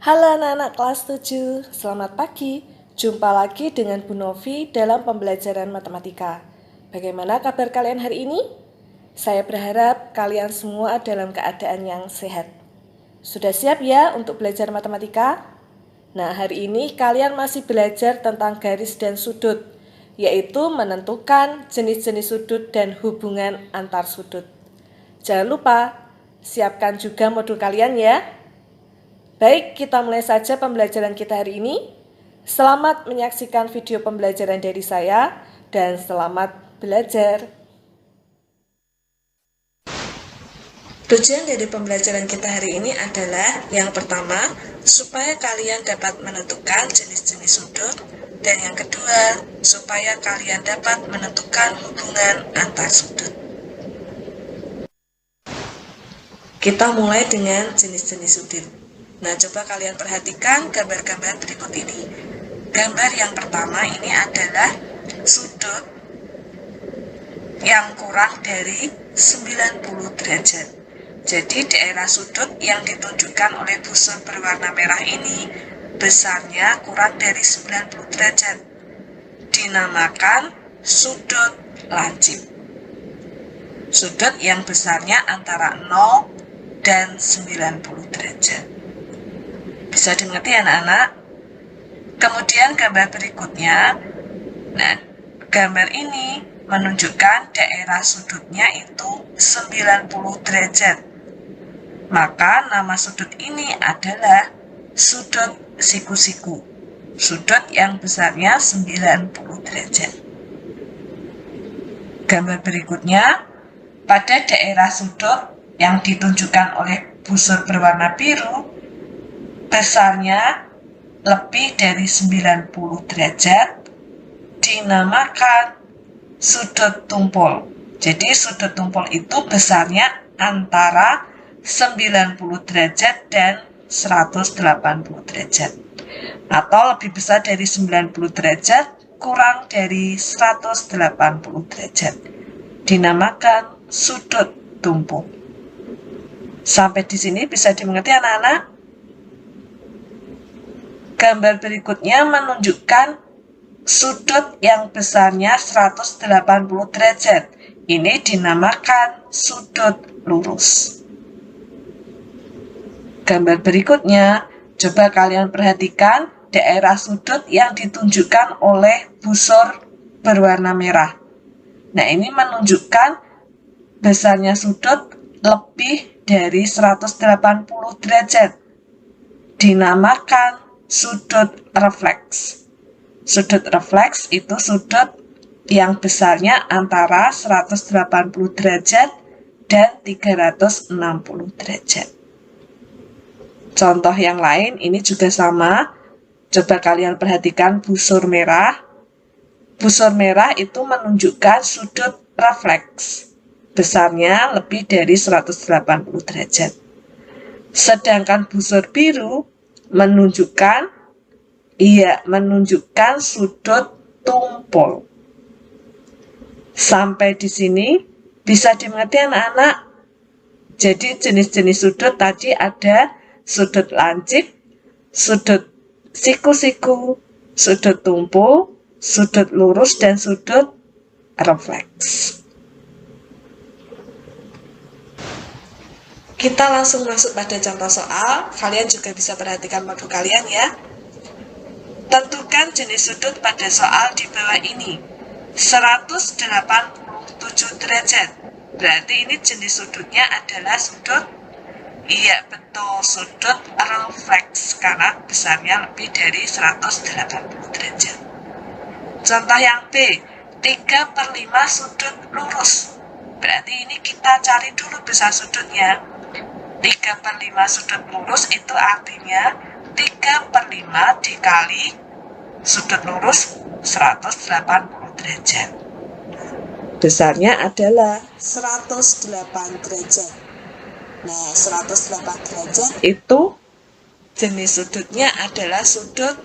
Halo anak-anak kelas 7, selamat pagi. Jumpa lagi dengan Bu Novi dalam pembelajaran matematika. Bagaimana kabar kalian hari ini? Saya berharap kalian semua dalam keadaan yang sehat. Sudah siap ya untuk belajar matematika? Nah, hari ini kalian masih belajar tentang garis dan sudut, yaitu menentukan jenis-jenis sudut dan hubungan antar sudut. Jangan lupa, siapkan juga modul kalian ya. Baik, kita mulai saja pembelajaran kita hari ini. Selamat menyaksikan video pembelajaran dari saya dan selamat belajar. Tujuan dari pembelajaran kita hari ini adalah yang pertama, supaya kalian dapat menentukan jenis-jenis sudut, dan yang kedua, supaya kalian dapat menentukan hubungan antar sudut. Kita mulai dengan jenis-jenis sudut. Nah, coba kalian perhatikan gambar-gambar berikut ini. Gambar yang pertama ini adalah sudut yang kurang dari 90 derajat. Jadi daerah sudut yang ditunjukkan oleh busur berwarna merah ini besarnya kurang dari 90 derajat. Dinamakan sudut lancip. Sudut yang besarnya antara 0 dan 90 derajat. Bisa dimengerti anak-anak? Kemudian gambar berikutnya, nah gambar ini menunjukkan daerah sudutnya itu 90 derajat. Maka nama sudut ini adalah sudut siku-siku. Sudut yang besarnya 90 derajat. Gambar berikutnya, pada daerah sudut yang ditunjukkan oleh busur berwarna biru, besarnya lebih dari 90 derajat, dinamakan sudut tumpul. Jadi sudut tumpul itu besarnya antara 90 derajat dan 180 derajat. Atau lebih besar dari 90 derajat, kurang dari 180 derajat. Dinamakan sudut tumpul. Sampai di sini bisa dimengerti anak-anak? Gambar berikutnya menunjukkan sudut yang besarnya 180 derajat. Ini dinamakan sudut lurus. Gambar berikutnya, coba kalian perhatikan daerah sudut yang ditunjukkan oleh busur berwarna merah. Nah, ini menunjukkan besarnya sudut lebih dari 180 derajat. Dinamakan sudut refleks. Sudut refleks itu sudut yang besarnya antara 180 derajat dan 360 derajat. Contoh yang lain ini juga sama. Coba kalian perhatikan busur merah. Busur merah itu menunjukkan sudut refleks. Besarnya lebih dari 180 derajat. Sedangkan busur biru menunjukkan sudut tumpul. Sampai di sini bisa dimengerti anak-anak? Jadi jenis-jenis sudut tadi ada sudut lancip, sudut siku-siku, sudut tumpul, sudut lurus, dan sudut refleks. Kita langsung masuk pada contoh soal. Kalian juga bisa perhatikan modul kalian ya. Tentukan jenis sudut pada soal di bawah ini. 187 derajat. Berarti ini jenis sudutnya adalah sudut, iya betul, sudut refleks karena besarnya lebih dari 180 derajat. Contoh yang B, 3/5 sudut lurus. Berarti ini kita cari dulu besar sudutnya. 3/5 sudut lurus itu artinya 3/5 dikali sudut lurus 180 derajat. Besarnya adalah 108 derajat. Nah, 108 derajat itu jenis sudutnya adalah sudut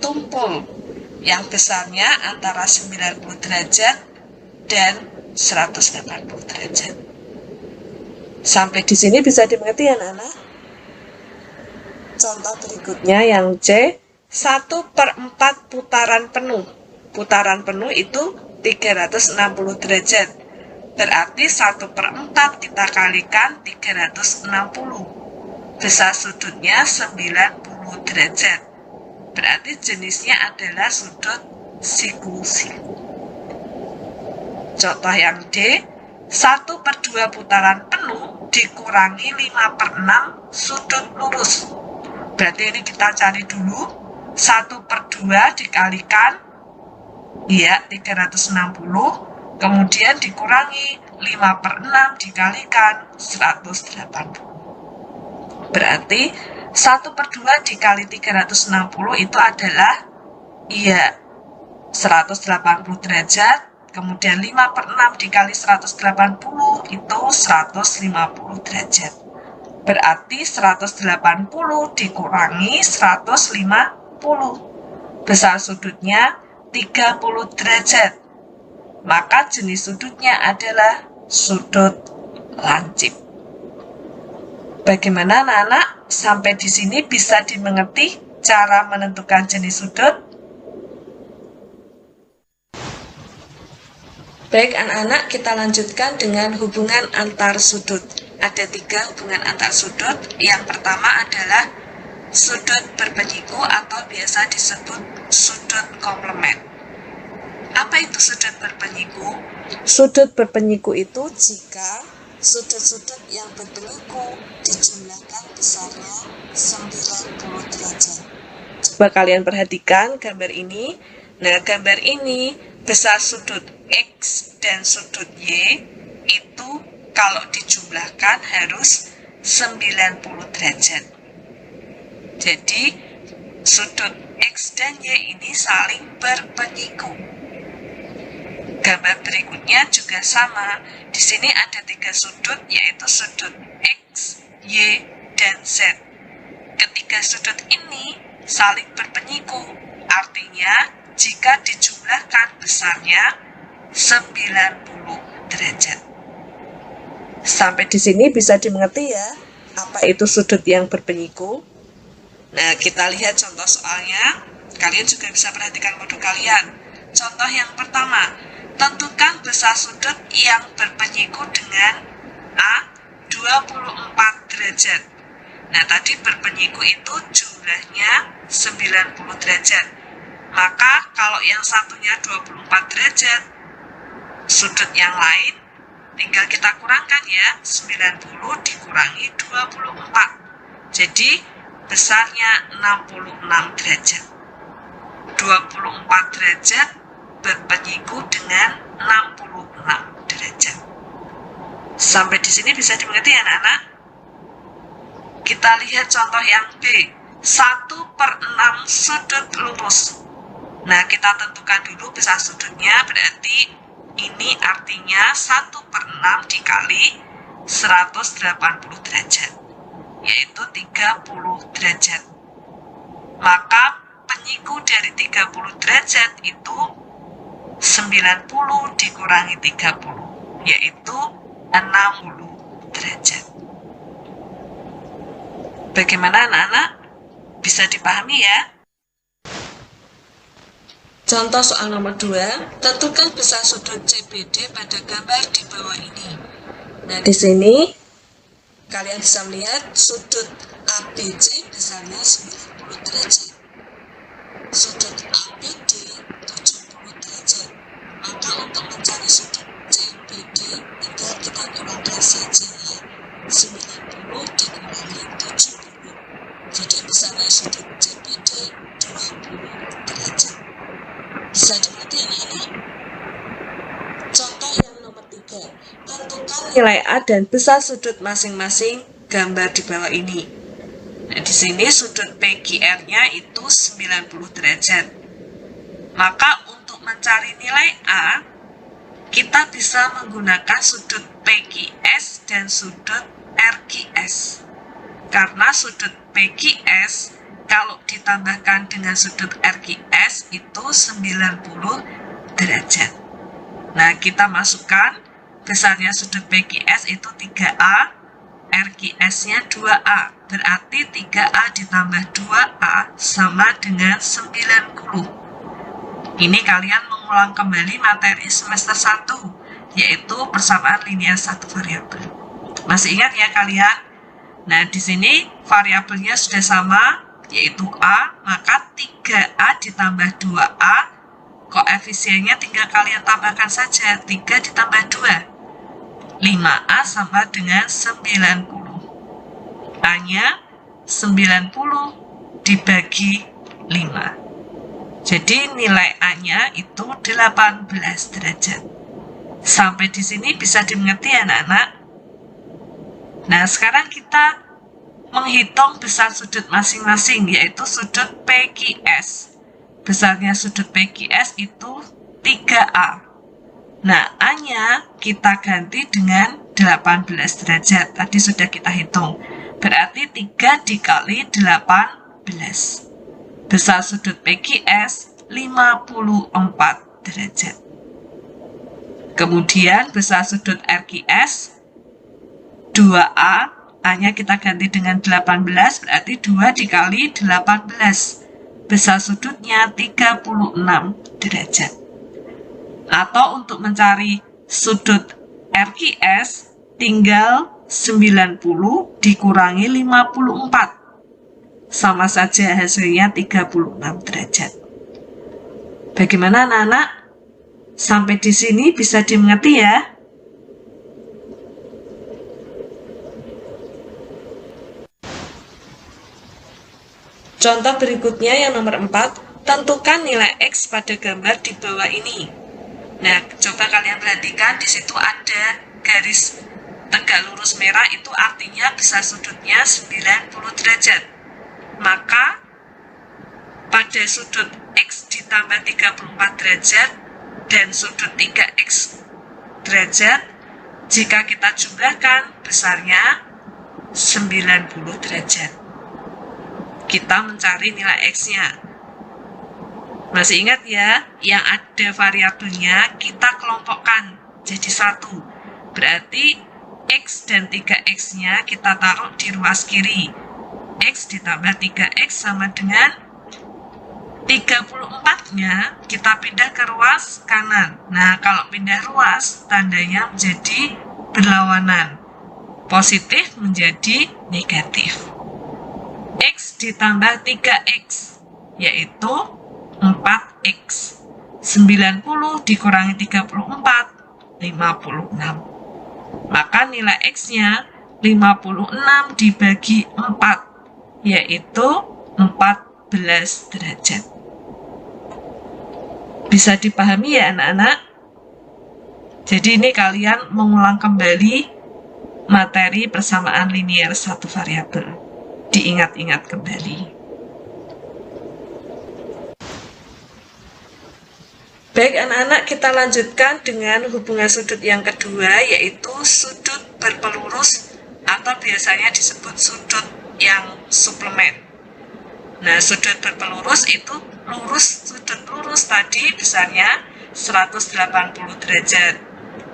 tumpul yang besarnya antara 90 derajat dan 180 derajat. Sampai di sini bisa dimengerti ya anak-anak? Contoh berikutnya yang C, 1/4 putaran penuh. Putaran penuh itu 360 derajat. Berarti 1/4 kita kalikan 360. Besar sudutnya 90 derajat. Berarti jenisnya adalah sudut siku-siku. Contoh yang D, 1/2 putaran penuh dikurangi 5/6 sudut lurus. Berarti ini kita cari dulu, 1/2 dikalikan, ya 360, kemudian dikurangi 5/6 dikalikan 180. Berarti 1/2 dikali 360 itu adalah, ya 180 derajat, kemudian 5/6 dikali 180 itu 150 derajat. Berarti 180 dikurangi 150. Besar sudutnya 30 derajat. Maka jenis sudutnya adalah sudut lancip. Bagaimana anak-anak? Sampai di sini bisa dimengerti cara menentukan jenis sudut? Baik anak-anak, kita lanjutkan dengan hubungan antar sudut. Ada 3 hubungan antar sudut. Yang pertama adalah sudut berpenyiku atau biasa disebut sudut komplement. Apa itu sudut berpenyiku? Sudut berpenyiku itu jika sudut-sudut yang berpenyiku dijumlahkan besarnya 90 derajat. Coba kalian perhatikan gambar ini. Nah, gambar ini besar sudut X dan sudut Y itu kalau dijumlahkan harus 90 derajat. Jadi, sudut X dan Y ini saling berpenyiku. Gambar berikutnya juga sama. Di sini ada 3 sudut, yaitu sudut X, Y, dan Z. Ketiga sudut ini saling berpenyiku. Artinya, jika dijumlahkan besarnya 90 derajat. Sampai di sini bisa dimengerti ya, apa itu sudut yang berpenyiku? Nah, kita lihat contoh soalnya. Kalian juga bisa perhatikan modul kalian. Contoh yang pertama, tentukan besar sudut yang berpenyiku dengan A 24 derajat. Nah, tadi berpenyiku itu jumlahnya 90 derajat. Maka kalau yang satunya 24 derajat, sudut yang lain tinggal kita kurangkan ya, 90 dikurangi 24. Jadi besarnya 66 derajat. 24 derajat berpenyiku dengan 66 derajat. Sampai di sini bisa dimengerti ya anak-anak? Kita lihat contoh yang B, 1/6 sudut lurus. Nah, kita tentukan dulu besar sudutnya, berarti ini artinya 1/6 dikali 180 derajat, yaitu 30 derajat. Maka penyiku dari 30 derajat itu 90 dikurangi 30, yaitu 60 derajat. Bagaimana anak-anak? Bisa dipahami ya? Contoh soal nomor 2, tentukan besar sudut CBD pada gambar di bawah ini. Nah, di sini kalian bisa melihat sudut ABC besarnya 90 derajat. Sudut ABD 70 derajat. Maka untuk mencari sudut CBD tinggal kita kurangkan saja ya. 90 dikurangi 70. Jadi besarnya sudut CBD 20 derajat. Bisa dimengerti anak-anak? Contoh yang nomor 3, tentukan nilai A dan besar sudut masing-masing gambar di bawah ini. Nah, di sini sudut PQR-nya itu 90 derajat. Maka untuk mencari nilai A, kita bisa menggunakan sudut PQS dan sudut RQS. Karena sudut PQS kalau ditambahkan dengan sudut RQS itu 90 derajat. Nah, kita masukkan besarnya sudut PQS itu 3A, RQS-nya 2A. Berarti 3A ditambah 2A sama dengan 90. Ini kalian mengulang kembali materi semester 1, yaitu persamaan linear satu variabel. Masih ingat ya kalian? Nah, di sini variabelnya sudah sama, yaitu A, maka 3A ditambah 2A, koefisiennya tinggal kalian tambahkan saja, 3 ditambah 2. 5A sama dengan 90. A-nya 90 dibagi 5. Jadi nilai A-nya itu 18 derajat. Sampai di sini bisa dimengerti ya anak-anak? Nah, sekarang kita menghitung besar sudut masing-masing, yaitu sudut PQS. Besarnya sudut PQS itu 3A. Nah, A-nya kita ganti dengan 18 derajat. Tadi sudah kita hitung. Berarti 3 dikali 18. Besar sudut PQS 54 derajat. Kemudian besar sudut RQS 2A, A-nya kita ganti dengan 18, berarti 2 dikali 18. Besar sudutnya 36 derajat. Atau untuk mencari sudut RQS, tinggal 90 dikurangi 54. Sama saja hasilnya 36 derajat. Bagaimana anak-anak? Sampai di sini bisa dimengerti ya? Contoh berikutnya yang nomor 4, tentukan nilai X pada gambar di bawah ini. Nah, coba kalian perhatikan, di situ ada garis tegak lurus merah, itu artinya besar sudutnya 90 derajat. Maka, pada sudut X ditambah 34 derajat dan sudut 3X derajat, jika kita jumlahkan, besarnya 90 derajat. Kita mencari nilai X-nya. Masih ingat ya, yang ada variabelnya kita kelompokkan jadi satu. Berarti X dan 3X-nya kita taruh di ruas kiri. X ditambah 3X sama dengan 34-nya kita pindah ke ruas kanan. Nah, kalau pindah ruas, tandanya menjadi berlawanan. Positif menjadi negatif. X ditambah 3X, yaitu 4X. 90 dikurangi 34, 56. Maka nilai X-nya 56 dibagi 4, yaitu 14 derajat. Bisa dipahami ya anak-anak? Jadi ini kalian mengulang kembali materi persamaan linear satu variabel. Diingat-ingat kembali. Baik anak-anak, kita lanjutkan dengan hubungan sudut yang kedua, yaitu sudut berpelurus atau biasanya disebut sudut yang suplemen. Nah, sudut berpelurus itu lurus, sudut lurus tadi besarnya 180 derajat.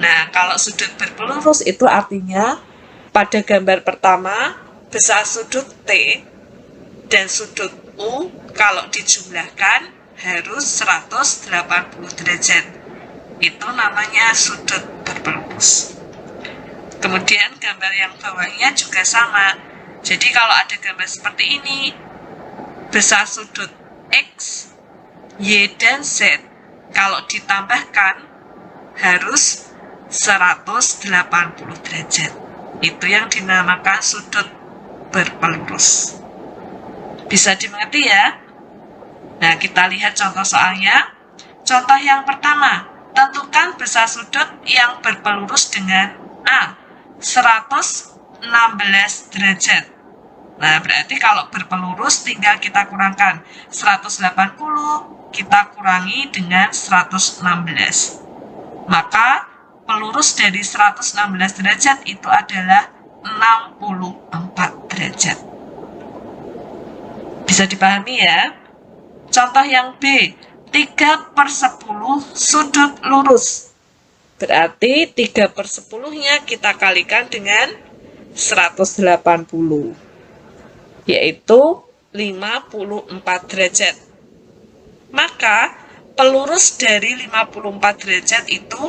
Nah, kalau sudut berpelurus itu artinya pada gambar pertama besar sudut T dan sudut U kalau dijumlahkan harus 180 derajat. Itu namanya sudut berpelurus. Kemudian gambar yang bawahnya juga sama. Jadi kalau ada gambar seperti ini, besar sudut X, Y, dan Z kalau ditambahkan harus 180 derajat. Itu yang dinamakan sudut berpelurus. Bisa dimengerti ya? Nah, kita lihat contoh soalnya. Contoh yang pertama, tentukan besar sudut yang berpelurus dengan A, 116 derajat. Nah, berarti kalau berpelurus tinggal kita kurangkan 180, kita kurangi dengan 116. Maka pelurus dari 116 derajat itu adalah 64 derajat. Bisa dipahami ya? Contoh yang B, 3/10 sudut lurus. Berarti 3/10-nya kita kalikan dengan 180, yaitu 54 derajat. Maka pelurus dari 54 derajat itu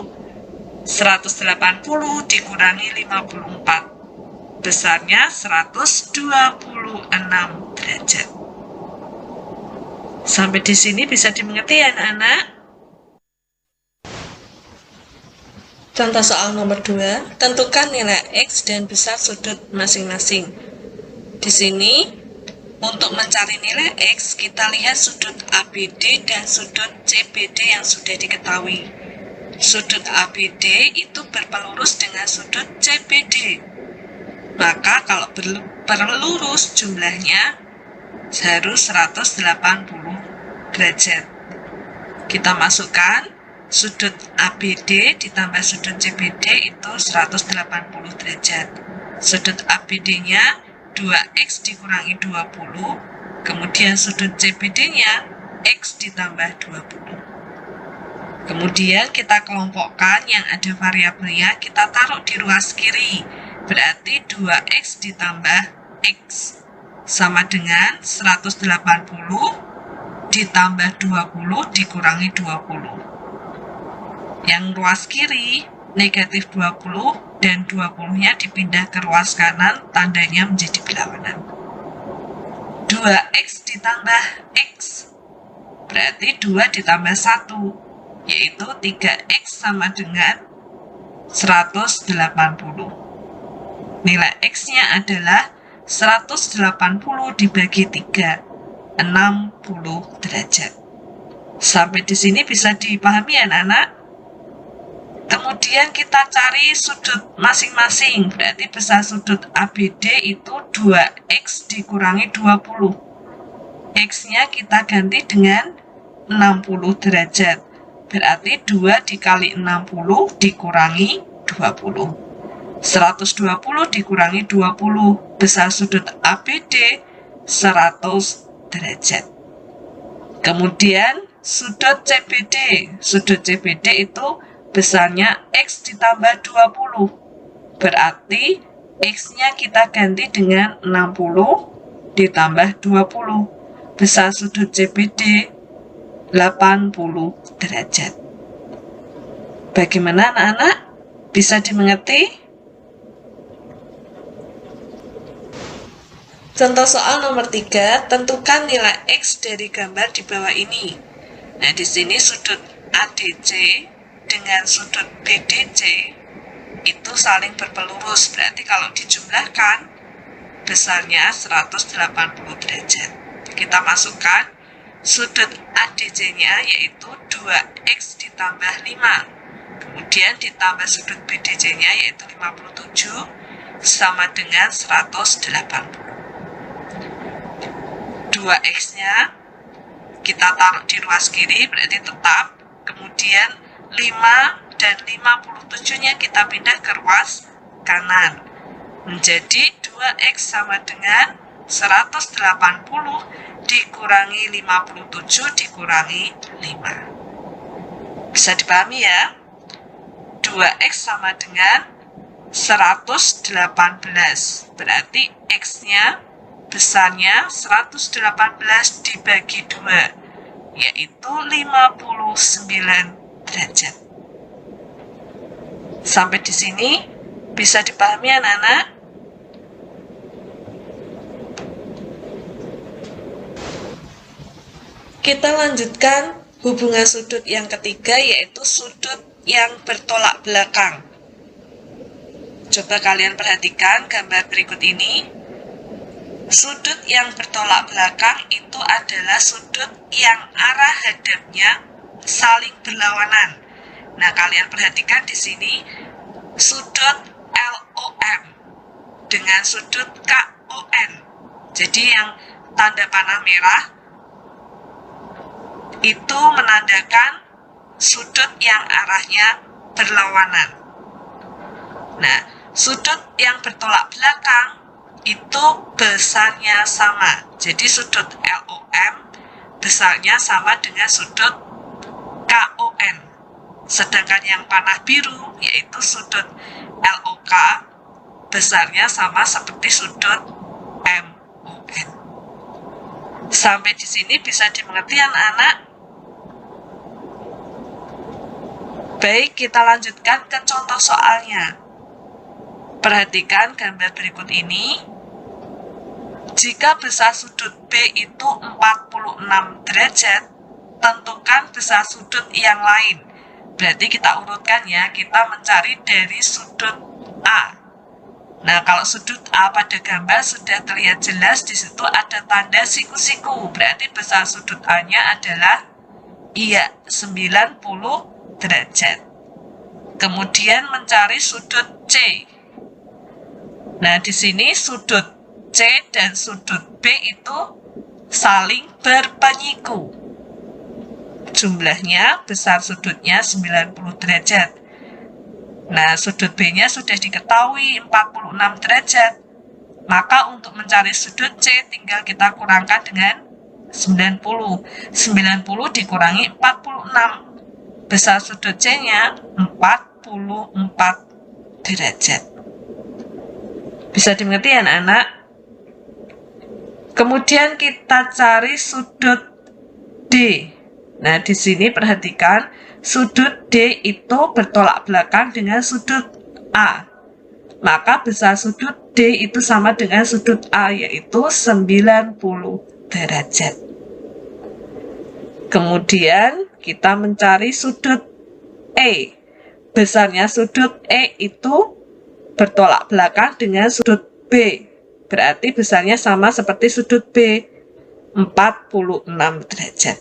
180 dikurangi 54, besarnya 126 derajat. Sampai di sini bisa dimengerti ya anak-anak? Contoh soal nomor 2, tentukan nilai X dan besar sudut masing-masing. Di sini, untuk mencari nilai X, kita lihat sudut ABD dan sudut CBD yang sudah diketahui. Sudut ABD itu berpelurus dengan sudut CBD. Maka kalau berlurus jumlahnya harus 180 derajat. Kita masukkan sudut ABD ditambah sudut CBD itu 180 derajat. Sudut ABD-nya 2X dikurangi 20, kemudian sudut CBD-nya X ditambah 20. Kemudian kita kelompokkan yang ada variabelnya, kita taruh di ruas kiri. Berarti 2X ditambah X sama dengan 180 ditambah 20 dikurangi 20. Yang ruas kiri negatif 20 dan 20-nya dipindah ke ruas kanan, tandanya menjadi berlawanan. 2X ditambah X berarti 2 ditambah 1, yaitu 3X sama dengan 180. Nilai X-nya adalah 180 dibagi 3, 60 derajat. Sampai di sini bisa dipahami anak-anak? Kemudian kita cari sudut masing-masing, berarti besar sudut ABD itu 2X dikurangi 20. X-nya kita ganti dengan 60 derajat, berarti 2 dikali 60 dikurangi 20. 120 dikurangi 20, besar sudut ABD 100 derajat. Kemudian sudut CBD itu besarnya X ditambah 20, berarti X-nya kita ganti dengan 60 ditambah 20, besar sudut CBD 80 derajat. Bagaimana anak-anak? Bisa dimengerti? Contoh soal nomor 3, tentukan nilai X dari gambar di bawah ini. Nah, di sini sudut ADC dengan sudut BDC itu saling berpelurus, berarti kalau dijumlahkan besarnya 180 derajat. Kita masukkan sudut ADC-nya yaitu 2X ditambah 5, kemudian ditambah sudut BDC-nya yaitu 57 sama dengan 180. 2X-nya kita taruh di ruas kiri, berarti tetap. Kemudian 5 dan 57-nya kita pindah ke ruas kanan. Menjadi 2X sama dengan 180 dikurangi 57 dikurangi 5. Bisa dipahami ya? 2X sama dengan 118. Berarti X-nya besarnya 118 dibagi 2, yaitu 59 derajat. Sampai di sini bisa dipahami anak-anak? Kita lanjutkan hubungan sudut yang ketiga, yaitu sudut yang bertolak belakang. Coba kalian perhatikan gambar berikut ini. Sudut yang bertolak belakang itu adalah sudut yang arah hadapnya saling berlawanan. Nah, kalian perhatikan di sini sudut LOM dengan sudut KON. Jadi yang tanda panah merah itu menandakan sudut yang arahnya berlawanan. Nah, sudut yang bertolak belakang itu besarnya sama. Jadi sudut LOM besarnya sama dengan sudut KON. Sedangkan yang panah biru yaitu sudut LOK besarnya sama seperti sudut MON. Sampai di sini bisa dimengerti anak-anak? Baik, kita lanjutkan ke contoh soalnya. Perhatikan gambar berikut ini. Jika besar sudut B itu 46 derajat, tentukan besar sudut yang lain. Berarti kita urutkan ya, kita mencari dari sudut A. Nah, kalau sudut A pada gambar sudah terlihat jelas, di situ ada tanda siku-siku. Berarti besar sudut A-nya adalah 90 derajat. Kemudian mencari sudut C. Nah, di sini sudut C dan sudut B itu saling berpenyiku. Jumlahnya besar sudutnya 90 derajat. Nah, sudut B-nya sudah diketahui 46 derajat. Maka untuk mencari sudut C tinggal kita kurangkan dengan 90. 90 dikurangi 46. Besar sudut C-nya 44 derajat. Bisa dimengerti anak-anak? Kemudian kita cari sudut D. Nah, di sini perhatikan, sudut D itu bertolak belakang dengan sudut A. Maka besar sudut D itu sama dengan sudut A, yaitu 90 derajat. Kemudian kita mencari sudut E. Besarnya sudut E itu bertolak belakang dengan sudut B. Berarti besarnya sama seperti sudut B, 46 derajat.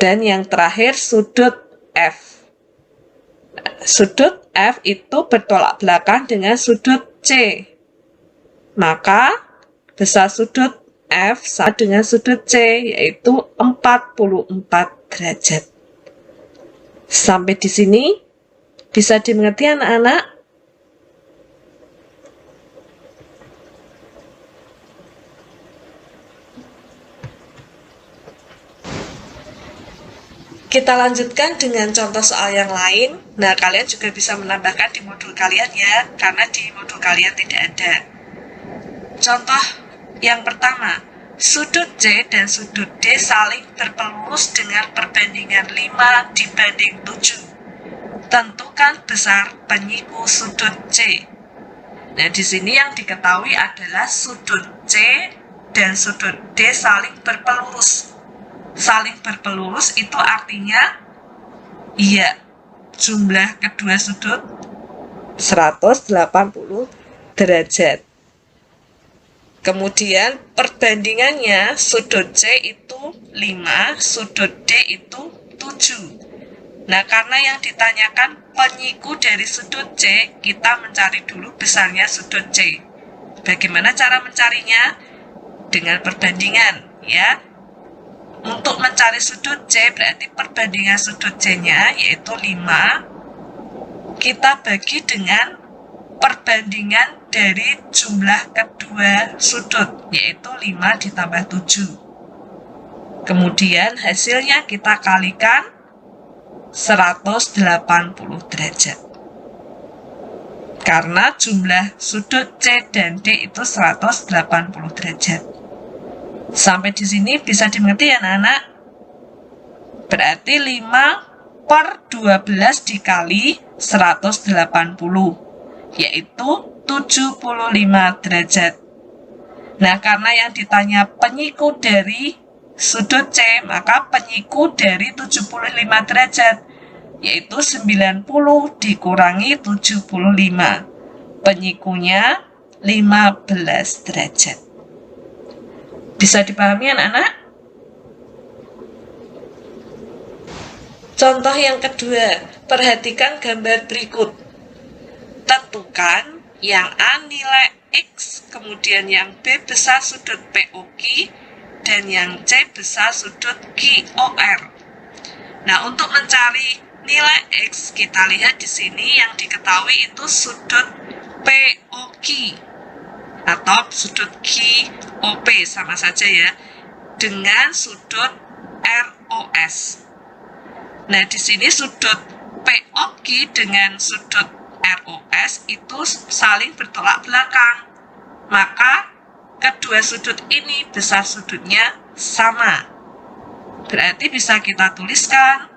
Dan yang terakhir sudut F. Sudut F itu bertolak belakang dengan sudut C. Maka besar sudut F sama dengan sudut C, yaitu 44 derajat. Sampai di sini bisa dimengerti anak-anak? Kita lanjutkan dengan contoh soal yang lain. Nah, kalian juga bisa menambahkan di modul kalian ya, karena di modul kalian tidak ada. Contoh yang pertama, sudut C dan sudut D saling berpelurus dengan perbandingan 5 dibanding 7. Tentukan besar penyiku sudut C. Nah, di sini yang diketahui adalah sudut C dan sudut D saling berpelurus. Saling berpelurus itu artinya iya, jumlah kedua sudut 180 derajat. Kemudian perbandingannya sudut C itu 5, sudut D itu 7. Nah, karena yang ditanyakan penyiku dari sudut C, kita mencari dulu besarnya sudut C. Bagaimana cara mencarinya? Dengan perbandingan ya. Untuk mencari sudut C berarti perbandingan sudut C-nya yaitu 5. Kita bagi dengan perbandingan dari jumlah kedua sudut yaitu 5 ditambah 7. Kemudian hasilnya kita kalikan 180 derajat. Karena jumlah sudut C dan D itu 180 derajat. Sampai di sini bisa dimengerti ya anak-anak? Berarti 5 per 12 dikali 180, yaitu 75 derajat. Nah, karena yang ditanya penyiku dari sudut C, maka penyiku dari 75 derajat, yaitu 90 dikurangi 75. Penyikunya 15 derajat. Bisa dipahami anak-anak? Contoh yang kedua, perhatikan gambar berikut. Tentukan yang A nilai X, kemudian yang B besar sudut POQ, dan yang C besar sudut QOR. Nah, untuk mencari nilai X, kita lihat di sini yang diketahui itu sudut POQ atau sudut QOP, sama saja ya, dengan sudut ROS. Nah, di sini sudut POQ dengan sudut ROS itu saling bertolak belakang. Maka kedua sudut ini besar sudutnya sama. Berarti bisa kita tuliskan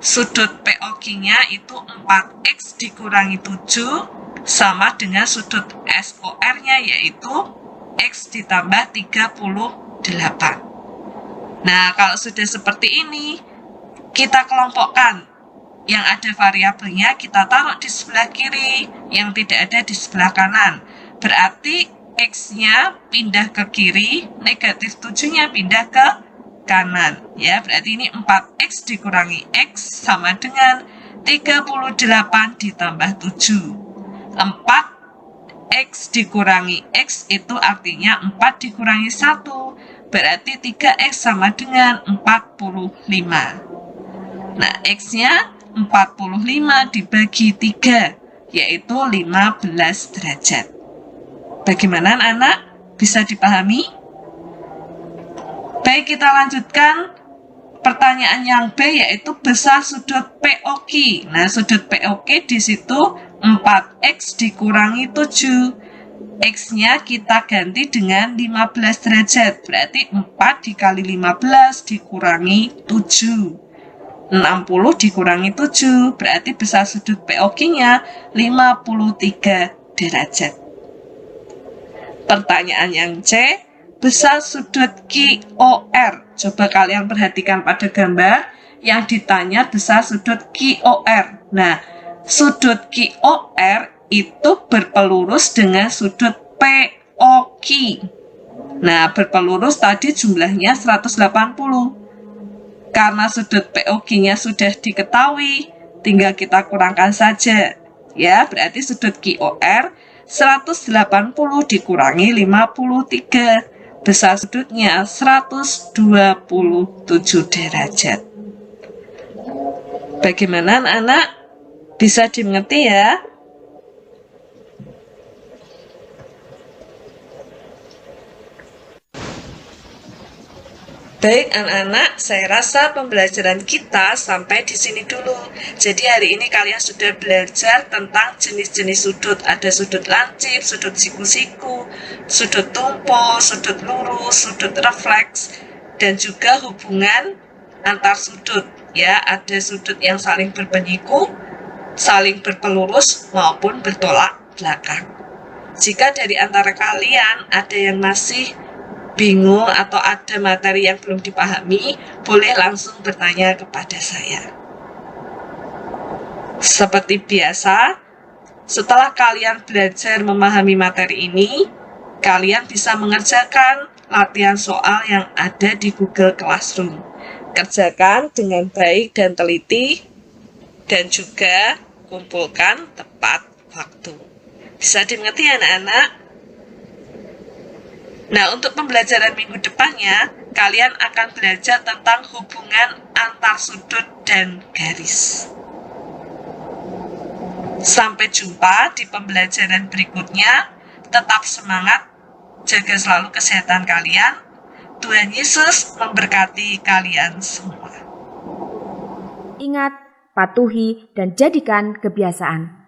sudut POQ-nya itu 4X dikurangi 7 sama dengan sudut SOR-nya yaitu X ditambah 38. Nah, kalau sudah seperti ini, kita kelompokkan. Yang ada variabelnya kita taruh di sebelah kiri, yang tidak ada di sebelah kanan. Berarti X-nya pindah ke kiri, negatif 7-nya pindah ke kanan. Ya, berarti ini 4X dikurangi X sama dengan 38 ditambah 7. 4X dikurangi X itu artinya 4 dikurangi 1. Berarti 3X sama dengan 45. Nah, X-nya 45 dibagi 3, yaitu 15 derajat. Bagaimana anak? Bisa dipahami? Baik, kita lanjutkan pertanyaan yang B, yaitu besar sudut POQ. Nah, sudut POQ di situ 4X dikurangi 7. X-nya kita ganti dengan 15 derajat. Berarti 4 dikali 15 dikurangi 7. 60 dikurangi 7. Berarti besar sudut POQ-nya 53 derajat. Pertanyaan yang C, besar sudut QOR. Coba kalian perhatikan pada gambar yang ditanya besar sudut QOR. Nah, sudut QOR itu berpelurus dengan sudut POQ. Nah, berpelurus tadi jumlahnya 180. Karena sudut POQ-nya sudah diketahui, tinggal kita kurangkan saja. Ya, berarti sudut QOR 180 dikurangi 53. Besar sudutnya 127 derajat. Bagaimana anak-anak? Bisa dimengerti ya? Baik anak-anak, saya rasa pembelajaran kita sampai di sini dulu. Jadi hari ini kalian sudah belajar tentang jenis-jenis sudut. Ada sudut lancip, sudut siku-siku, sudut tumpul, sudut lurus, sudut refleks, dan juga hubungan antar sudut. Ya, ada sudut yang saling berpenyiku, saling berpelurus, maupun bertolak belakang. Jika dari antara kalian ada yang masih bingung atau ada materi yang belum dipahami, boleh langsung bertanya kepada saya. Seperti biasa, setelah kalian belajar memahami materi ini, kalian bisa mengerjakan latihan soal yang ada di Google Classroom. Kerjakan dengan baik dan teliti, dan juga kumpulkan tepat waktu. Bisa dimengerti anak-anak? Nah, untuk pembelajaran minggu depannya, kalian akan belajar tentang hubungan antar sudut dan garis. Sampai jumpa di pembelajaran berikutnya. Tetap semangat, jaga selalu kesehatan kalian. Tuhan Yesus memberkati kalian semua. Ingat, patuhi dan jadikan kebiasaan.